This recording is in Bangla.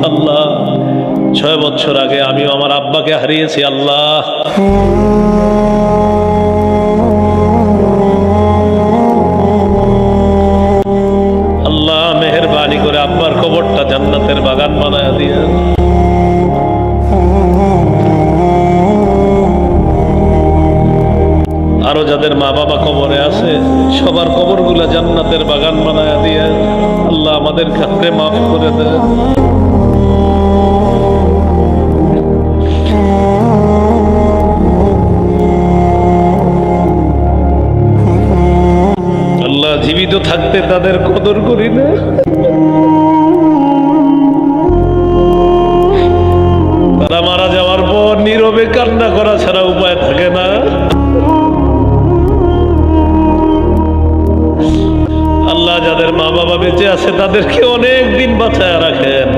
আল্লাহ 6 বছর আগে আমিও আমার আব্বাকে হারিয়েছি আল্লাহ। আল্লাহ মেহেরবানি করে আব্বার কবরটা জান্নাতের বাগান বানায় দিয়ে, আরো যাদের মা বাবা কবরে আছে সবার কবরগুলা জান্নাতের বাগান বানায় দিয়ে আল্লাহ আমাদের ক্ষেত্রে মাফ করে দেয়। আল্লাহ জীবিত থাকতে তাদের কদর করি না, তারা মারা যাওয়ার পর নীরবে কান্না করা ছাড়া উপায় থাকে না। আল্লাহ যাদের মা বাবা বেঁচে আছে তাদেরকে অনেক দিন বাঁচায় রাখেন।